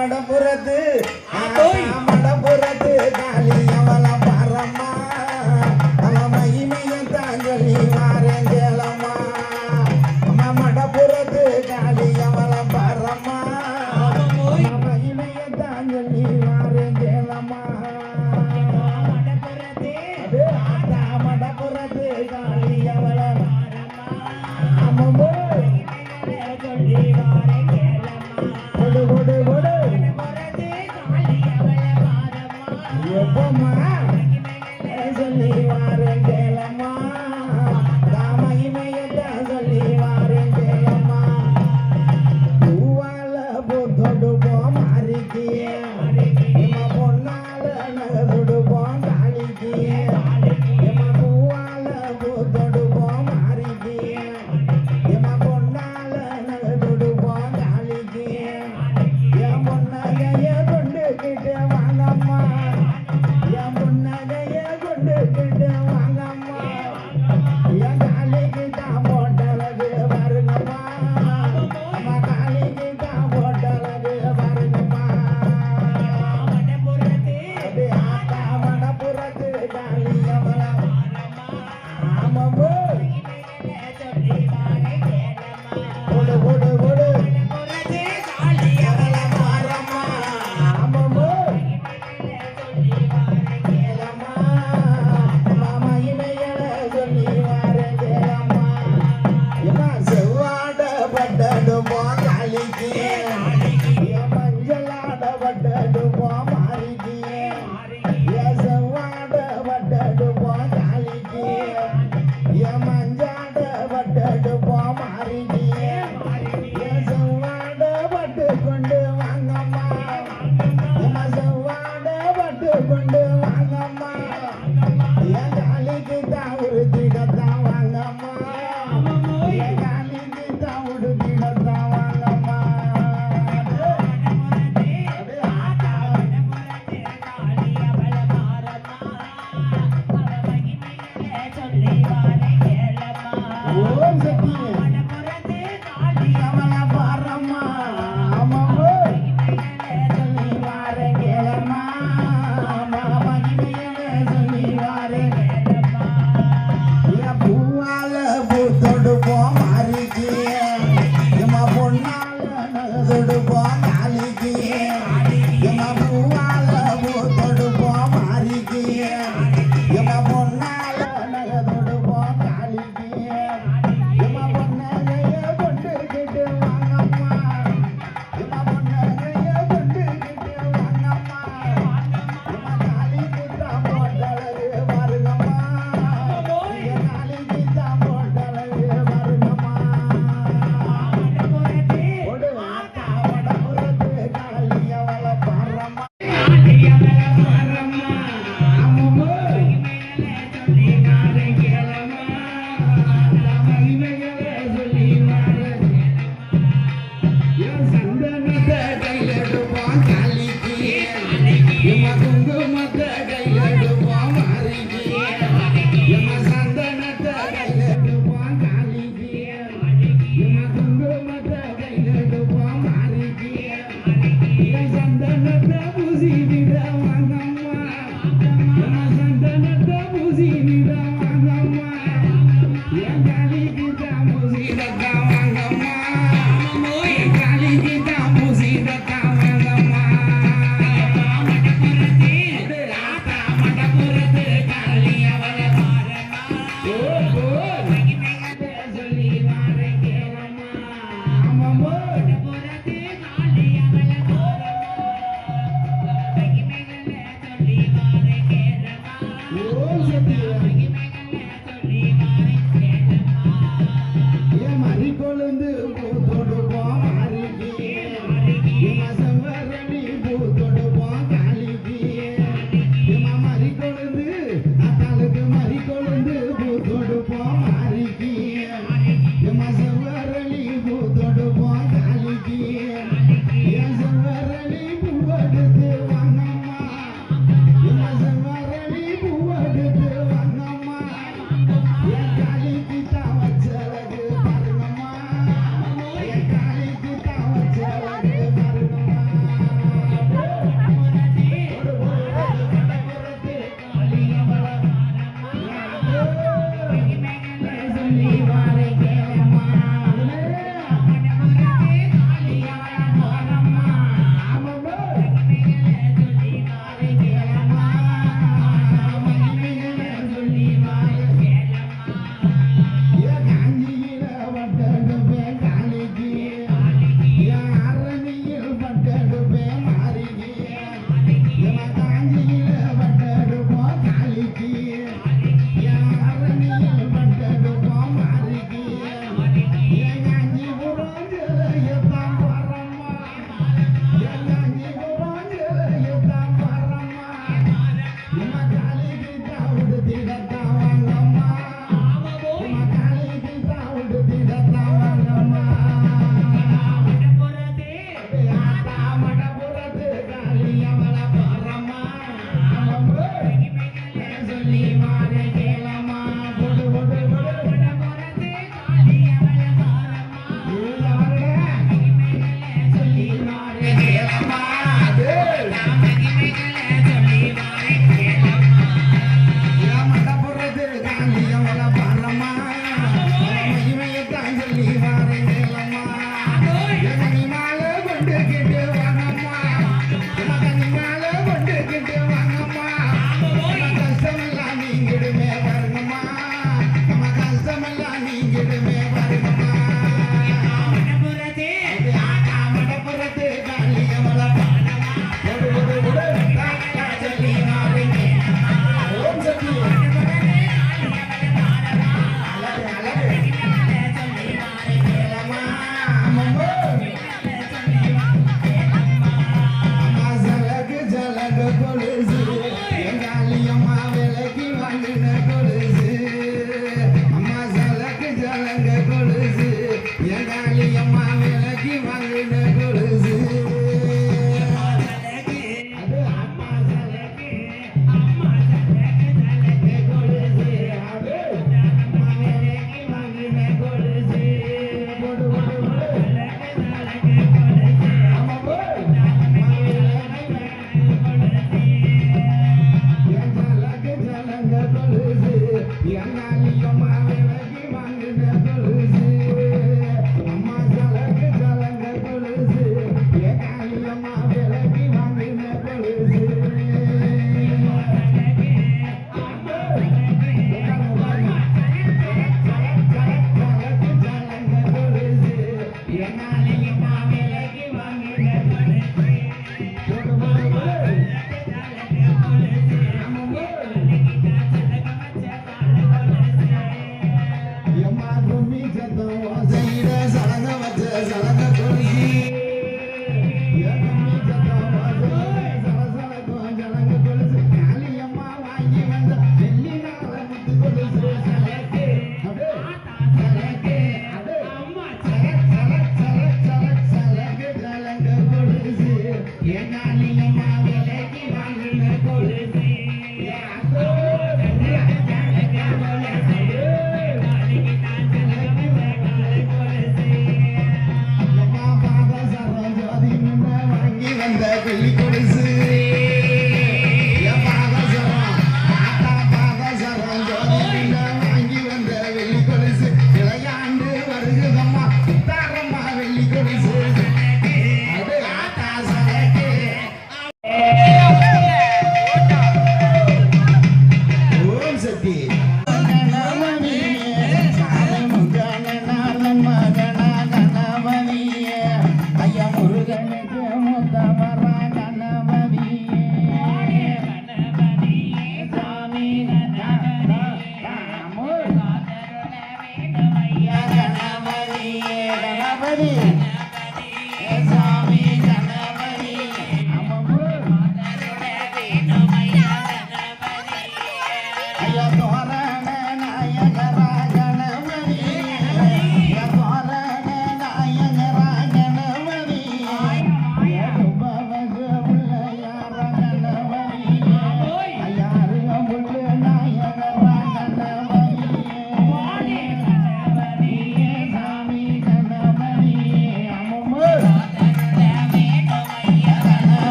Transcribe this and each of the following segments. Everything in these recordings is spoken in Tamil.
மடபுரத்து மடபுரத்து காளி அவள பாரம்மா அவ மகிமையத்தான் சொல்லி வாரேன் கேளம்மா அம்மா மடபுரத்து காளி அவள பாரம்மா அவ மகிமையத்தான் சொல்லி வாரேன் கேளம்மா மடபுரத்து காளி அவள பாரம்மா சொல்லி வாரேன் எப்பமா சொல்லி வாரேன் கேளம்மா தாமகிமையத்தான் சொல்லி வாரேன் கேளம்மா பூவால பூத்தொடுப்போம் மாறிக்கிய எம்மா பொன்னால நகதொடுப்போம் தாளிக்கிய எம்மா பூவால பூத்தொடுப்போம் மாறிக்கிய எம்மா பொன்னால நகதொடுப்போம் தாளிக்கிய என் பொன்னகைய கொண்டுகிட்டு வாங்கம்மா என் பொன்னகைய கொண்டுகிட்டு வாங்கம்மா என் காலிக்கு தான் போட்டலகு வருங்கம்மா அம்மா காலிக்கு தான் போட்டலகு வருங்கம்மா அது ஆத்தா மடபுரத்து காளி அவள ஆமாம்போ கொடு கொடு கொடு கொண்டு வாங்கம்மா என் காலிக்கு தான் உறுதிடத்தான் வாங்கம்மா என் காலிக்கு தான் உறுதிடத்தான் வாங்கம்மா ஓம் சக்தி அவள பாரம்மா ஆமாம்போ சொல்லி வாரேன் கேளம்மா பூவால பூத்தொடுப்போம் மாறிக்கிய எம்மா பொன்னால நகதொடுப்போம் நாளிக்கிய எம்மா பூவால பூத்தொடுப்போம் மாறிக்கிய எம்மா பொன்னால நகதொடுப்போம் நாளிக்கிய எம்மா பொன்னகைய கொண்டுகிட்டு வாங்கம்மா எம்மா பொன்னகைய கொண்டுகிட்டு வாங்கம்மா எம்மா காலிக்கு தான் போட்டலகு வருங்கம்மா காலிக்கு தான் போட்டலகு வருங்கம்மா கொடு ஆத்தா மடபுரத்து காளி அவள பாரம்மா ஆமாம்போ சொல்லி வாரேன் கேளம்மா மகிமைகளை சொல்லி வாரேன் என் சந்தனத்தை கையிலெடுப்போம் காளிக்கு எம்மா குங்குமத்தை கையிலெடுப்போம் மாறிக்கு எம்மா சந்தனத்தை கையிலெடுப்போம் காளிக்கு எம்மா குங்குமத்தை கையிலெடுப்போம் மாறிக்கு என் சந்தனத்தை பூசி விட வாங்கம்மா எம்மா சந்தனத்தை பூசி விட வாங்கம்மா என் காளிக்கு தான் பூசி விடத்தான் வாங்கம்மா என் காளிக்கு தான் பூசி விடத்தான் வாங்கம்மா ஆத்தா மடபுரத்து காளி அவள பாரம்மா சொல்லி வாரேன் கேளம்மா ஆமாம்போ ஓம் சக்தி என் மறி கொழுந்து பூத்தொடுப்போம் மாறிக்கிய எம்மா செவ்வரணி பூத்தொடுப்போம் காளிக்கிய எம்மா மறி கொழுந்து அத்தாளுக்கு மறி கொழுந்து பூத்தொடுப்போம் மாறிக்கிய எம்மா செவ்வரணி பூத்தொடுப்போம் காளிக்கிய என் செவ்வரணி பூவெடுத்து வாங்கம்மா எம்மா செவ்வரணி பூவெடுத்து வாங்கின கொலுசு அம்மா சலக்கு ஜலங்க கொலுசு என் காளி அம்மா விலைக்கு வாங்கின கொலுசு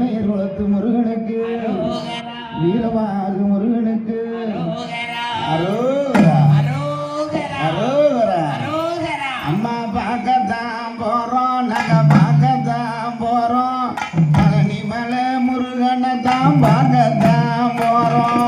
சேனையர் குலத்து முருகனுக்கு வீரவாகு முருகனுக்கு அரோகரா அரோகரா அம்மா பார்க்கத்தான் போறோம் நாங்க பார்க்கத்தான் போறோம் பழனி மலை முருகனை தான் பார்க்கத்தான் போறோம்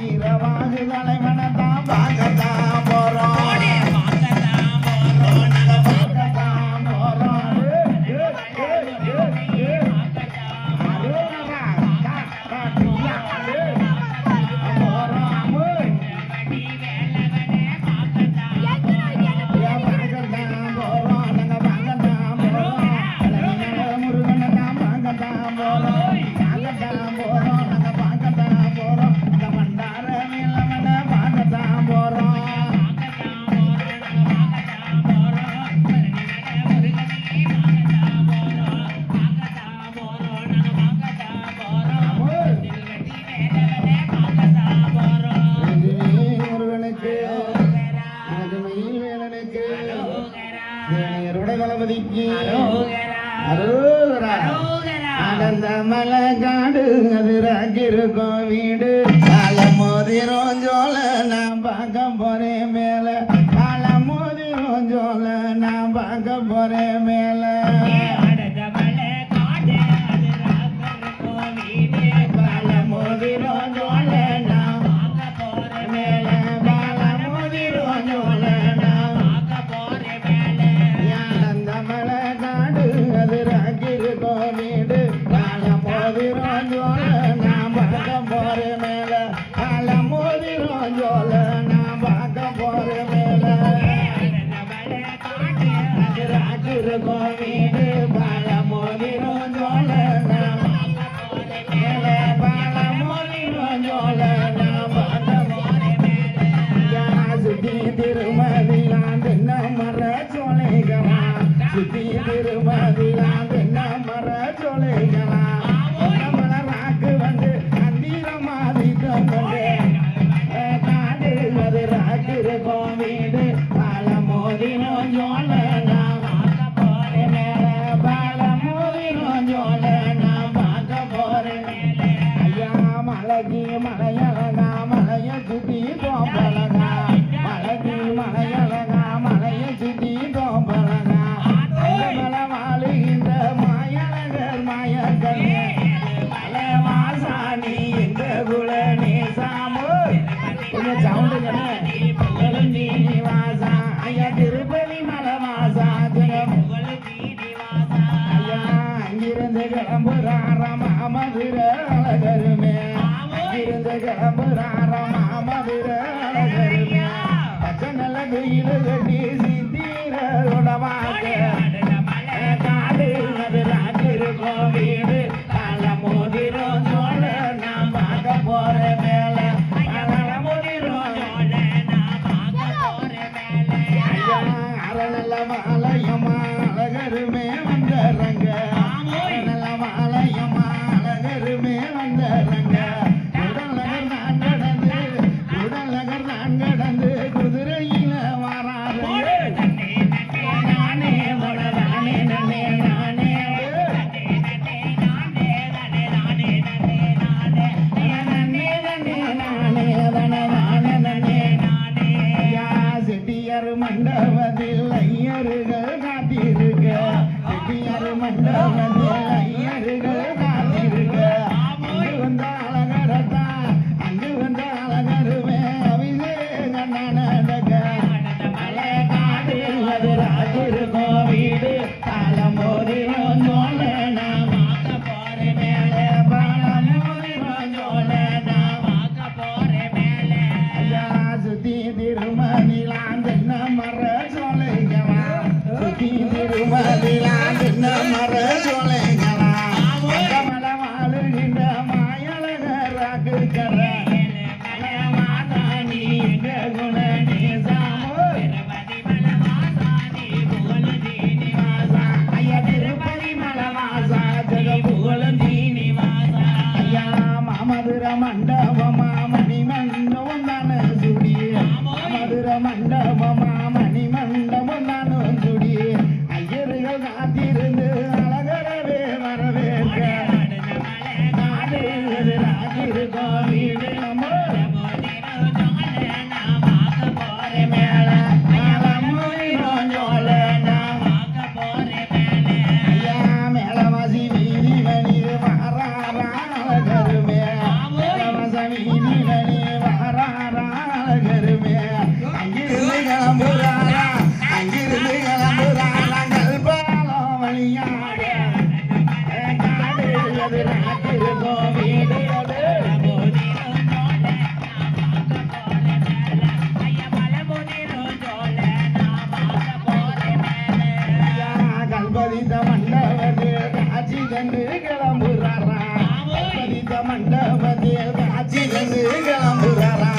வீரவாகு சாமிக்கு அரோகரா. அடர்ந்த மலை காடு அது ராக்கிருக்கும் வீடு கால மோதிரம் ஜோல நான் பார்க்க போறேன் மேல கால மோதிரம் ஜோல நான் பார்க்க போறேன் மேல கால மோதிரம் ஜோல நான் பார்க்க போறேன் மேல கால மோதிரம் ஜோல நான் பார்க்க போறேன் மேல அடர்ந்த மலை காடு அது ராக்கிருக்கும் வீடு கால மோதிரம் ஜோல நான் பார்க்க போறேன் மேல கால மோதிரம் ஜோல நான் பார்க்க போறேன் மேல அது ராக்கிருக்கும் வீடு கால மோதிரம் ஜோல நான் மேல கால மோதிரம் ஜோல நான் பார்க்க போறேன் மேல சுத்தி திருமதிலாம் தென்ன மர சோலைகளா சுத்தி திருமதிலாம் தென்ன மர சோலைகளா மலராக்கு வந்து அந்திரமாதிக்கம் காடு அது ராக்கிருக்கும் வீடு கால மோதிரம் ஜோல நான் பார்க்க போறேன் மேல பால மோதிரம் ஜோல நான் பார்க்க போறேன் மேல ஐயா மலைக்கு மலையழகா மலைய சுத்தி கோம்பழகா மலைக்கு மலையழகா மலைய சுத்தி கோம்பழகா மல வாழுகின்ற மாயழகர் மாயக்கண்ணே மலை வாசானி எங்க குல நேசாமோ கொஞ்சம் சவுண்டு வாசா ஐயா திருப்பதி மலை வாசா ஐயா அங்கிருந்து கிளம்புறார மாமதுர அழகருமே அங்கிருந்து கிளம்புறார மாமதுர அழகருமே பச்சை நல்ல வெயில் கட்டி சித்தீரோட வாக்கு காடு அது ராக்கிருக்கும் வீடு கால மோதிரம் ஜோல நான் பார்க்க போறேன் மேல கால மோதிரம் ஜோல நான் பார்க்க போறேன் மேல ஐயா அரணல்ல மாலையம்மா அழகருமே வந்தரங்க அரணல்ல மாலையம்மா அழகருமே வந்தரங்க உடல் நகர் நான் கடந்து குதிரையில வாராருங்க நானே நானே நானே நானே செட்டியார் மண்டபத்தில் ஐயர்கள் காத்திருக்க செட்டியார் மண்டபத்தில் ஐயர்கள் காத்திருக்க அங்கு வந்த அழகரத்தா அங்கு வந்த அழகருமே அபிஷேக நடக்க மலை காடு அது ராக்கிருக்கும் வீடு கால மோதிரம் ஜோல நான் பார்க்க போறேன் மேல பால மோதிரம் ஜோல நான் பார்க்க போறேன் மேல ஐயா சுத்தி திருமதிலாம் தென்ன மர சோலைகளா சுத்தி திருமதிலாம் தென்ன மர சோலைகளா மலை வாழுகின்ற மாயழகராக்கு கர மலை மாதானி எங்க குண நேசாமோ ஐயா திருப்பதி மலை வாசா ஜெக புகழந்தீனி வாசா ஐயா மாமதுர மண்டபமா மணி மண்டபம் தானே சுடி மாமதுர மண்டபமா மணி மண்டபம் தானே சுடி ஐயர்கள் காத்திருந்து அழகரவே வரவேற்க காடு அது ராக்கிருக்கும் வீடு மேல கால மோதிரம் ஜோல நான் பார்க்க போறேன் மேல ஐயா மேலவாசி வீதி வழி வாராரா அழகருமே மேலவாச வீதி வழி வாராரா அழகருமே அங்கிருந்து கிளம்புறாரா அங்கிருந்து கிளம்புறாரா கல்பாலம் வழியாக காடு அது ராக்கிருக்கும் வீடு கல்பதித்த மண்டபத்தில் காட்சி கண்டு கிளம்புறாரா கல்பதித்த மண்டபத்தில் காட்சி கண்டு கிளம்புறாரா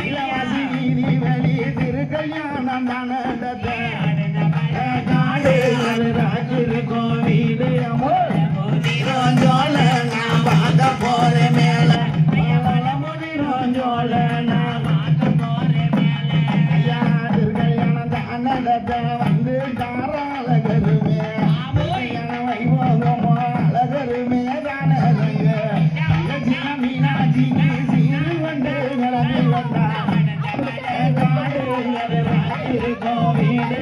இளவாசி வீதி வழி திருக்கல்யாணம் நடந்தது காடு ராக்கிருக்கும் வீடு ஜோல நான் பார்க்க போறேன் மேல முதிரும் ஜோல நான் பார்க்க போறேன் மேல ஐயா திருக்கல்யாணம் தானடத்தை வந்து தாராளகருமே நீ சீரு கொண்டு கிளம்பி வந்தா காடு இருக்கும் வீடு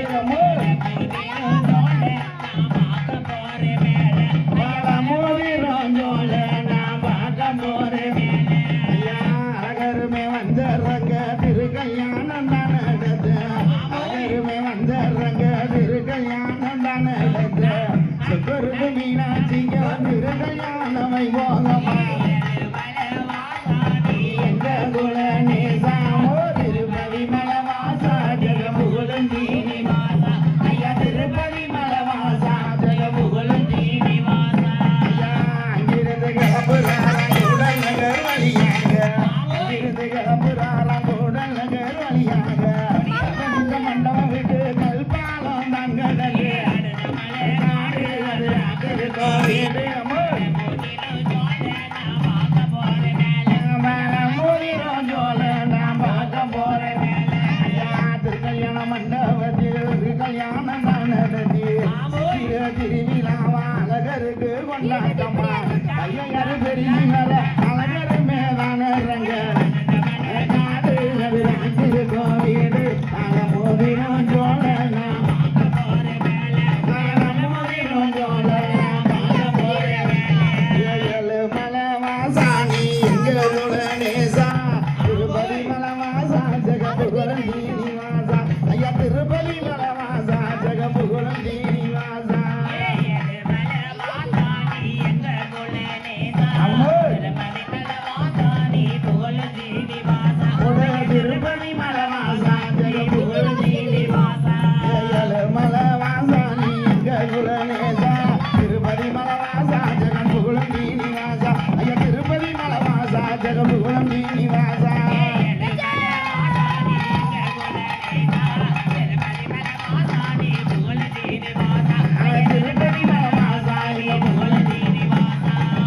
மீனாட்சிங்க திருகல்யாணமை போகமா எங்க குல நேசாமோ திருப்பதி மலவாசா ஜெகமுகுலம் தீனி வாசா ஐயா திருப்பதி மலவாசா ஜெகமுகுலம் தீனி வாசா ஐயா அங்கிருந்து கிளம்புறாராம் கூடல் நகர் வழியாக அங்கிருந்து கிளம்புறாராம் கூடல் நகர் வழியாக இந்த மண்டபம் விட்டு கல்பாலம் தான் கடலே அழகருக்கு கொண்டாட்டமா ஐயரு பெரிய அழகரு மேலான ரங்க நாடு இருக்கும் வீடு மோதிரம் ஜோழனா திருப்பதி மலவாசா ஜெகமுகுலம் தீனிவாசா ஐயா திருப்பதி மலவாசா ஜெகமுகுலம் தீனிவாசா திருப்பதி மலவாசா ஜெகமுகுலம் தீனிவாசா மலவாசா நீ எங்க குலநேசா திருப்பதி மலவாசா ஜெகமுகுலம் தீனிவாசா ஐயா திருப்பதி மலவாசா ஜெகமுகுலம் தீனிவாசா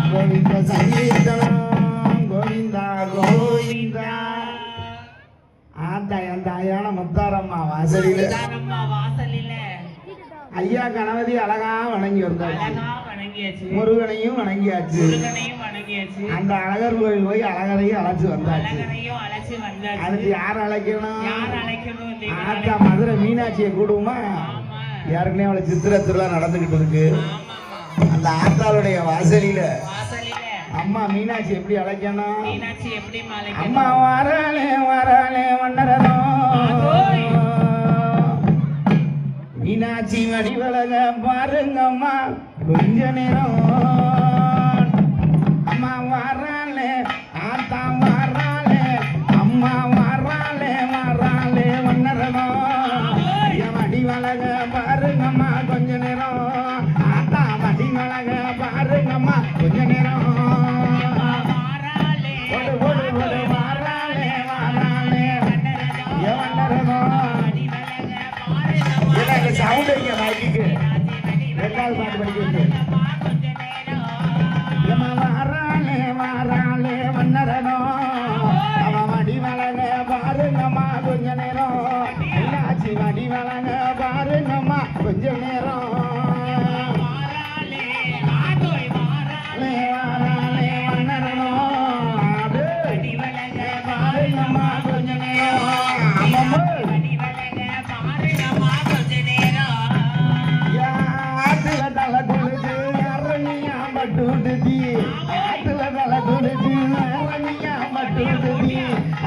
கோவிந்த சங்கீர்த்தனம் கோவிந்தா கோவிந்தா ஆத்தாயான முத்தாரம்மா வாசலில ஐயா கணபதி அழகா வணங்கி வந்தாச்சு முருகனையும் வணங்கியாச்சு அந்த அழகர் கோயில் போய் அழகரையும் அழைச்சு வந்தாச்சு அதுக்கு யார் அழைக்கணும் ஆத்தா மதுரை மீனாட்சியை கூடுமா யாருக்குனே அவளை சித்திரை திருவிழா நடந்துகிட்டு இருக்கு அந்த ஆத்தாளுடைய வாசலில அம்மா மீனாட்சி எப்படி அழைக்கணும் அம்மா வராளே வராளே வண்ணரதம் மீனாட்சி வடிவழக பாருங்கம்மா கொஞ்ச நேரம் அம்மா வராளே ஆத்தா வராளே அம்மா வராளே வராளே வண்ணரதம் வடிவழக பாருங்கம்மா கொஞ்ச நேரம் ஆத்தா வடிவழக பாருங்கம்மா கொஞ்ச நேரம் சவுண்ட் வைக்க மைக்கு ரெண்டாவது பாட்டு படிக்கிறது வாராளே வாராளே வண்ணரனோ அவன் வடிவழக பாருங்கம்மா கொஞ்ச நேரம் மீனாட்சி வடிவழக பாருங்கம்மா கொஞ்ச நேரம் வண்ணரனோ பாருங்கம்மா கொஞ்ச நேரம்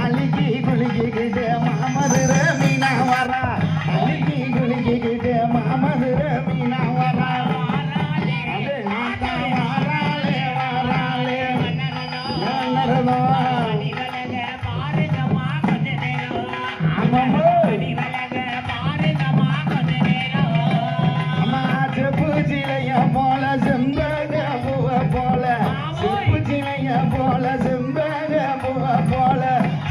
அழுகி குளிக்கிட்டு மாமதுர மீனா வரா அழுகி குளிக்கிட்டு மாமதுர மீனா வரா வாராளே வாராளே அம்மா செப்பு சிலைய போல செம்பக பூவ போல செப்பு சிலைய போல செம்பக பூவ போல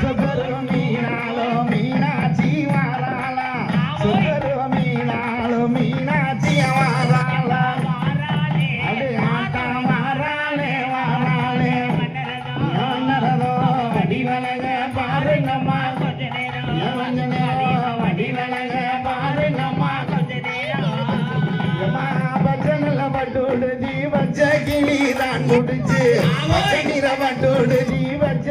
சுகரு மீனாலும் மீனாட்சி வாராளா சுகரு மீனாலும் மீனாட்சி வாராளா அது ஆட்டா வாராளே வாராளே வண்ணரதோ வடிவழக பாருங்கம்மா கொஞ்ச நேரம் வடிவழக பாருங்கம்மா பச்சனில பட்டோடு ஜீ வச்ச கிளி தான் முடிச்சு பச்ச நிற பட்டோடு ஜீ வச்ச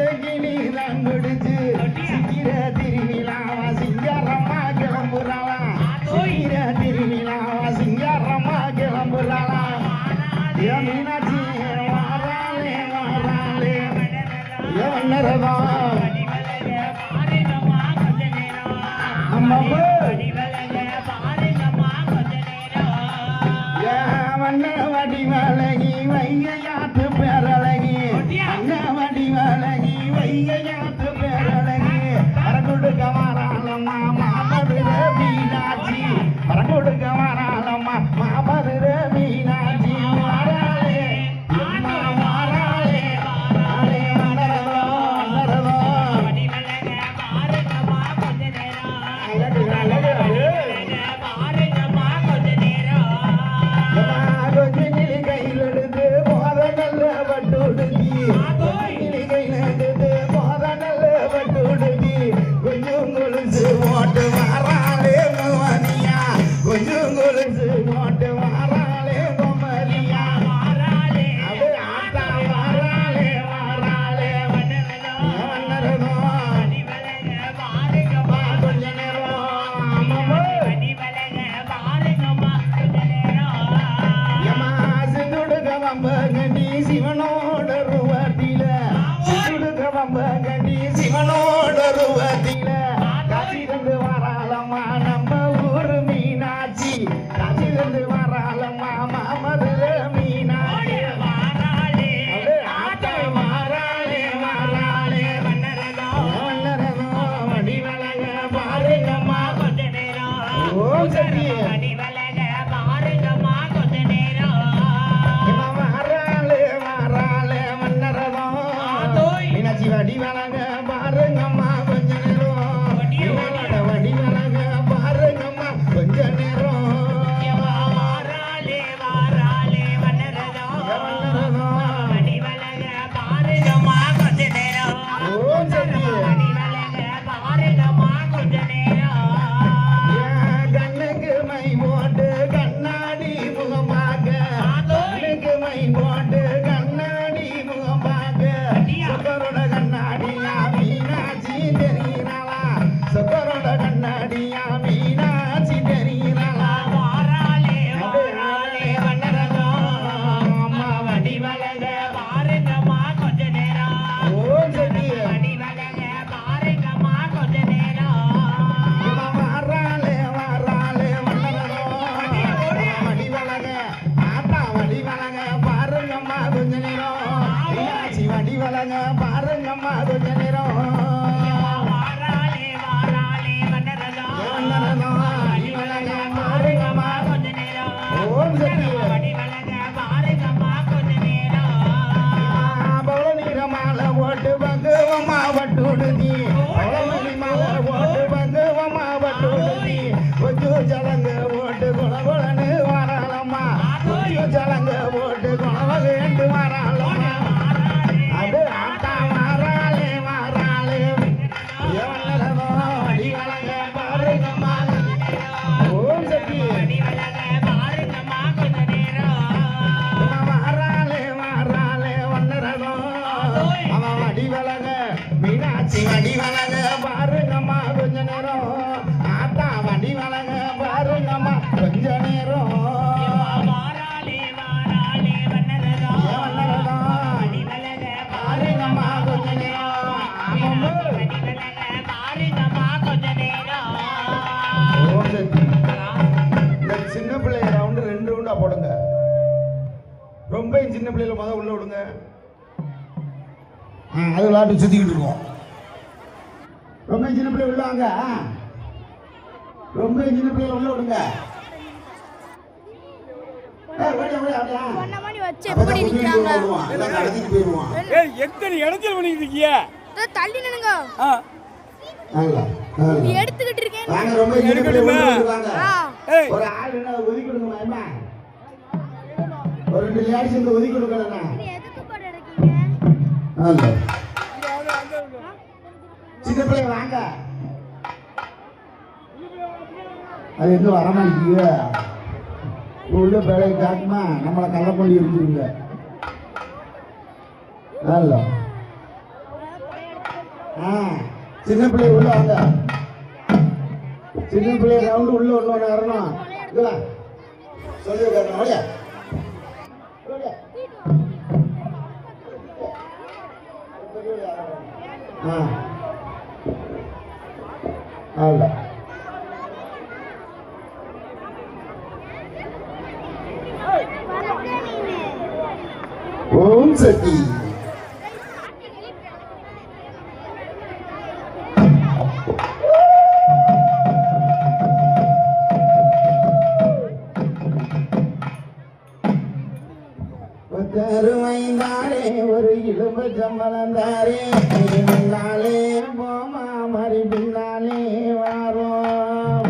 வடிவழகி வைகையாத்து பேரழகி அண்ண வடிவழகி வைகையாத்து பேரழகி வரகுடுக்க வராளம்மா மாமதுர மீனாட்சி வரகுடுக்க வராளம்மா மாமதுர மீனாட்சி வாராளே அம்மா வாராளே வாராளே வளரதோ வளரதோ சிவனோட ரூபத்தில சிவனோட ரூபத்தில காட்சி தந்து வராளம்மா நம்ம ஊரு மீனாட்சி காட்சி தந்து வராளம்மா மாமதுர மீனாட்சி ஆட்டா மாறாளே மாறாளே வண்ணரதோ வடிவழக பாருங்கம்மா கொஞ்ச நேரம் ஓம் சக்தி வடிவழக பாருங்கம்மா கொஞ்ச நேரம் வடிவழக பாருங்கம்மா கொஞ்ச நேரம் கண்ணுக்கு மை போட்டு கண்ணாடி முகம் பார்க்க கண்ணுக்கு மை போட்டு கண்ணாடி முகம் பார்க்க சொக்கரோட கண்ணாடியா மீனாட்சி தெரிகிறாளா சொக்கரோட கண்ணாடியா மீனாட்சி தெரிகிறாளா வண்ணரதோ அம்மா வடிவழக பாருங்கம்மா கொஞ்ச நேரம் ஓம் சக்தி வாராளே வாராளே வண்ணரதோ வடிவழக ஆத்தா வடிவழக பாருங்கம்மா கொஞ்ச நேரம் மீனாட்சி வடிவழக பாருங்கம்மா கொஞ்ச நேரம் வண்ணரதோ வடிவழக பாருங்கம்மா ஓம் சக்தி பவளநீர மாலை போட்டு பங்குவமா வட்டுடுதி பவளமணி மாலை போட்டு பங்குவமா வட்டுடுதி கொஞ்சம் ஜலங்க போட்டு குளகுளன்னு வராளம்மா கொஞ்சம் ஜலங்க போட்டு குளவ வேண்டு வராளம்மா அது ஆட்டா மாறாளே மாறாளே வண்ணரதோ வடிவழக பாருங்கம்மா ஓம் சக்தி மாறாளே மாறாளே வண்ணரதோ அவன் வடிவழக மீனாட்சி வடிவழக பாருங்கம்மா கொஞ்ச நேரம் ஆத்தா வடிவழக பாருங்கம்மா கொஞ்ச நேரம் வண்ணரதோ பாருங்கம்மா கொஞ்ச நேரம் ஓம் சக்தி இந்த சின்ன பிள்ளைய ரவுண்டு 2 ரவுண்டா போடுங்க ரொம்ப சின்ன பிள்ளைல முத உள்ள விடுங்க அது விளையாட்டு சுத்திக்கிட்டு இருக்கோம் ரொம்ப சின்ன பிள்ளை உள்ள வாங்க ரொம்ப சின்ன பிள்ளைல உள்ள விடுங்க எத்தனை இடத்துல பண்ணிட்டு இருக்கீங்க தள்ளி நின்னுங்க எடுத்துக்கிட்டு இருக்கேன் ஒரு ஆள் என்ன ஒதுக்கி கொடுங்க அம்மா ஒரு 2 லேடிஸ் இந்த ஒதுக்கி கொடுக்கலண்ணா எதுக்கு போட எடுக்கீங்க சின்ன பிள்ளை வாங்க அது எங்க வரமாட்டீங்க உள்ள பிள்ளை காட்டுமா நம்மளை கள்ள பண்ணி இருந்துருங்க சின்ன பிள்ளை உள்ள வாங்க சின்ன பிள்ளை ரவுண்டு உள்ள ஒண்ணு வரணும் சொல்லி அல்ல ஓம் சக்தி கருமைந்தாரே ஒரு இழும்பு சம்பளந்தாரே பின்னாலே போமா மறி பின்னாலே வாரோம்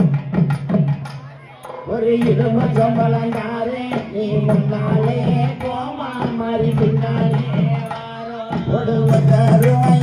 ஒரு இழும்பு சம்பளந்தாரே நீ முன்னாலே போமா மறி பின்னாலே வாரோம் கருமை